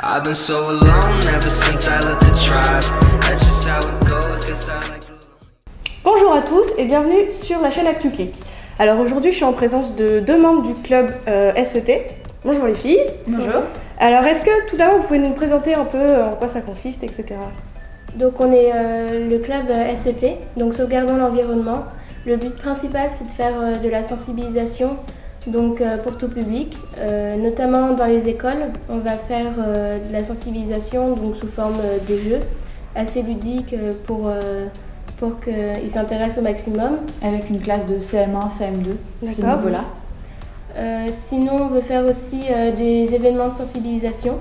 I've been so alone ever since I left the tribe. That's just how it goes, guess I like to... Bonjour à tous et bienvenue sur la chaîne ActuClick. Alors aujourd'hui je suis en présence de deux membres du club SET. Bonjour les filles. Bonjour. Alors est-ce que tout d'abord vous pouvez nous présenter un peu en quoi ça consiste, etc. Donc on est le club SET, donc Sauvegardons l'environnement. Le but principal c'est de faire de la sensibilisation donc, pour tout public, notamment dans les écoles. On va faire de la sensibilisation donc, sous forme de jeux assez ludiques pour qu'ils s'intéressent au maximum. Avec une classe de CM1, CM2, ce niveau-là. Sinon, on veut faire aussi des événements de sensibilisation.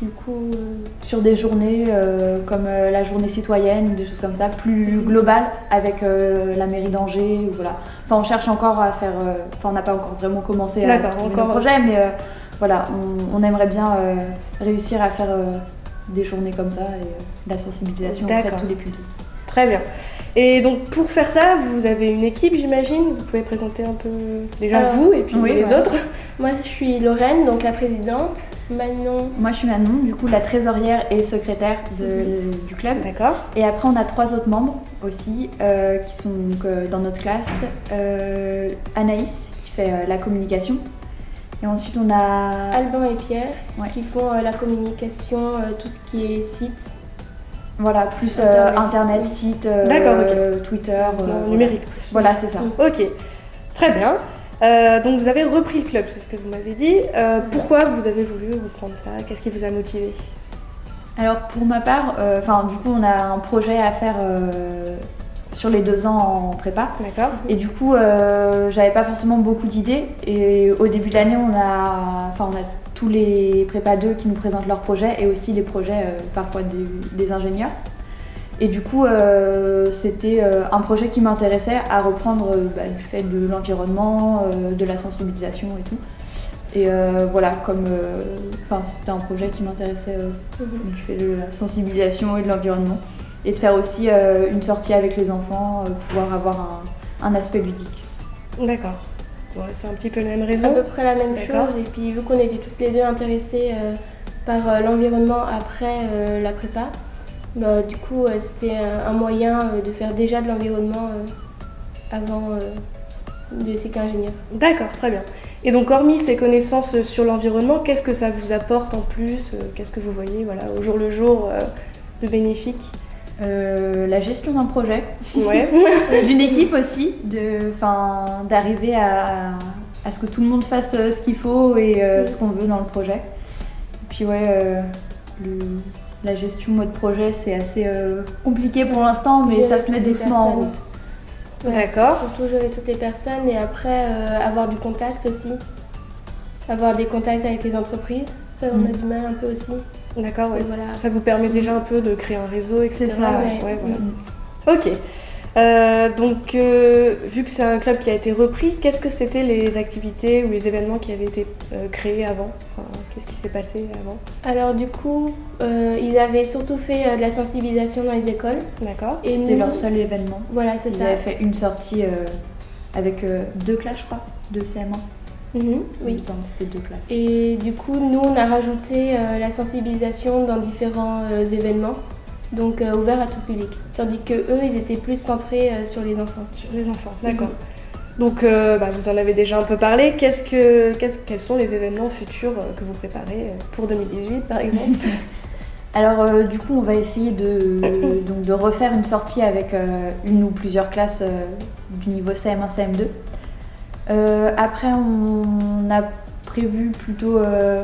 Du coup, sur des journées comme la journée citoyenne, des choses comme ça, plus globales, avec la mairie d'Angers, voilà. Enfin, on cherche encore à faire... on n'a pas encore vraiment commencé à trouver nos projets, mais voilà, on aimerait bien réussir à faire des journées comme ça et de la sensibilisation auprès de tous les publics. Très bien. Et donc pour faire ça, vous avez une équipe, j'imagine. Vous pouvez présenter un peu déjà vous et puis les autres. Moi, je suis Lorraine, donc la présidente. Manon. Moi, je suis Manon, du coup la trésorière et secrétaire du club. D'accord. Et après, on a 3 autres membres aussi qui sont donc, dans notre classe. Anaïs qui fait la communication. Et ensuite, on a Alban et Pierre qui font la communication, tout ce qui est site. Voilà, plus Internet, site, Twitter. Numérique plus. Voilà, c'est ça. Ok, très bien. Donc vous avez repris le club, c'est ce que vous m'avez dit. Pourquoi vous avez voulu reprendre ça? Qu'est-ce qui vous a motivé? Alors pour ma part, du coup on a un projet à faire sur les 2 ans en prépa. D'accord. Et du coup j'avais pas forcément beaucoup d'idées. Et au début de l'année on a tous les prépa 2 qui nous présentent leurs projets et aussi les projets parfois des ingénieurs. Et du coup, c'était un projet qui m'intéressait à reprendre du fait de l'environnement, de la sensibilisation et tout. Et voilà, c'était un projet qui m'intéressait du fait de la sensibilisation et de l'environnement. Et de faire aussi une sortie avec les enfants, pouvoir avoir un aspect ludique. D'accord. Ouais, c'est un petit peu la même raison. À peu près la même chose. Et puis vu qu'on était toutes les deux intéressées par l'environnement après la prépa, du coup c'était un moyen de faire déjà de l'environnement avant de ces qu'ingénieur. D'accord, très bien. Et donc hormis ces connaissances sur l'environnement, qu'est-ce que ça vous apporte en plus? Qu'est-ce que vous voyez au jour le jour de bénéfique? La gestion d'un projet, d'une équipe aussi, d'arriver à ce que tout le monde fasse ce qu'il faut et ce qu'on veut dans le projet. Et puis la gestion mode projet c'est assez compliqué pour l'instant, mais ça se met doucement en route. D'accord. Surtout gérer toutes les personnes et après avoir du contact aussi. Avoir des contacts avec les entreprises, ça on a du mal un peu aussi. D'accord, ouais. Voilà. Ça vous permet déjà un peu de créer un réseau, etc. C'est ça, voilà. Ok. Donc, vu que c'est un club qui a été repris, qu'est-ce que c'était les activités ou les événements qui avaient été créés avant? Qu'est-ce qui s'est passé avant? Alors du coup, ils avaient surtout fait de la sensibilisation dans les écoles. D'accord. Et c'était leur seul événement. Voilà, c'est ça. Ils avaient fait une sortie avec 2 classes, je crois, de CM1. Oui. C'était 2 classes. Et du coup, nous, on a rajouté la sensibilisation dans différents événements, donc ouverts à tout public. Tandis que eux, ils étaient plus centrés sur les enfants. Sur les enfants, d'accord. Donc, vous en avez déjà un peu parlé. Quels sont les événements futurs que vous préparez pour 2018, par exemple? Alors, du coup, on va essayer de refaire une sortie avec une ou plusieurs classes du niveau CM1, CM2. Après, on a prévu plutôt,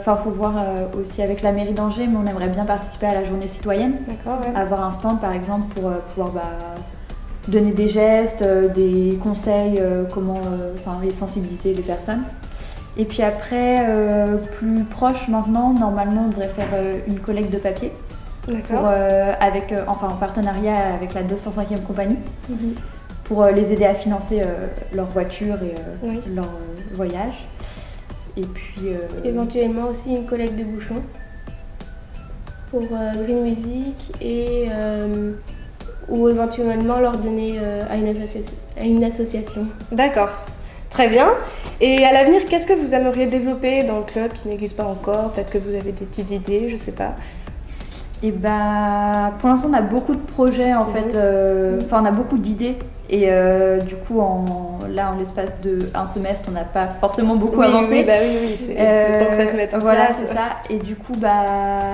faut voir aussi avec la mairie d'Angers, mais on aimerait bien participer à la journée citoyenne. D'accord, ouais. Avoir un stand par exemple pour pouvoir donner des gestes, des conseils, comment les sensibiliser les personnes. Et puis après, plus proche maintenant, normalement on devrait faire une collecte de papier. D'accord. En partenariat avec la 205e compagnie. Pour les aider à financer leur voiture et leur voyage. Et puis... éventuellement aussi une collecte de bouchons pour Green Music ou éventuellement leur donner à une association. D'accord, très bien. Et à l'avenir, qu'est-ce que vous aimeriez développer dans le club qui n'existe pas encore? Peut-être que vous avez des petites idées, je sais pas. Et bah, pour l'instant, on a beaucoup de projets en fait. Enfin, on a beaucoup d'idées. Et du coup, là, en l'espace d'un semestre, on n'a pas forcément beaucoup avancé. Oui, c'est le temps que ça se mette en voilà, place. c'est ça. Et du coup, bah,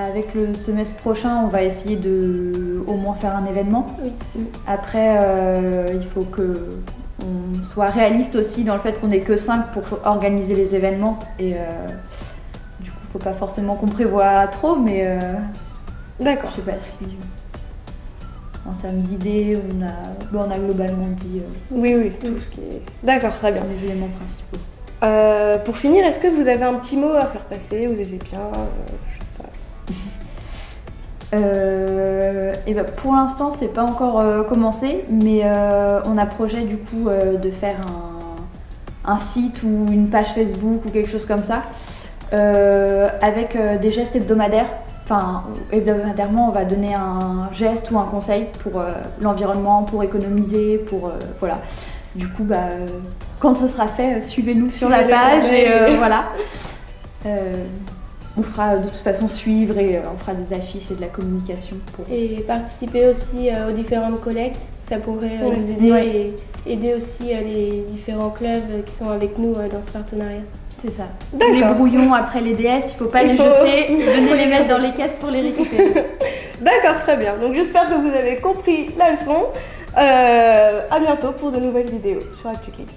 avec le semestre prochain, on va essayer de au moins faire un événement. Oui. Après, il faut que on soit réaliste aussi dans le fait qu'on n'est que 5 pour organiser les événements. Et du coup, faut pas forcément qu'on prévoit trop, mais D'accord. je sais pas si en termes d'idées, on a globalement dit Oui, tout ce qui est... D'accord, très bien. les éléments principaux. Pour finir, est-ce que vous avez un petit mot à faire passer aux Ésépiens? Je sais pas. Et bah, pour l'instant, c'est pas encore commencé, mais on a projet du coup de faire un site ou une page Facebook ou quelque chose comme ça, avec des gestes hebdomadaires. Enfin, hebdomadairement, on va donner un geste ou un conseil pour l'environnement, pour économiser, pour voilà. Du coup, bah, quand ce sera fait, suivez-nous sur la Suivez les page conseils. et voilà. On fera de toute façon suivre et on fera des affiches et de la communication pour. Et participer aussi aux différentes collectes, ça pourrait Oui. nous aider Ouais. et aider aussi les différents clubs qui sont avec nous dans ce partenariat. C'est ça. D'accord. Les brouillons après les DS, il faut pas les jeter, venez les mettre dans les caisses pour les récupérer. D'accord, très bien. Donc j'espère que vous avez compris la leçon. À bientôt pour de nouvelles vidéos sur ActuClick.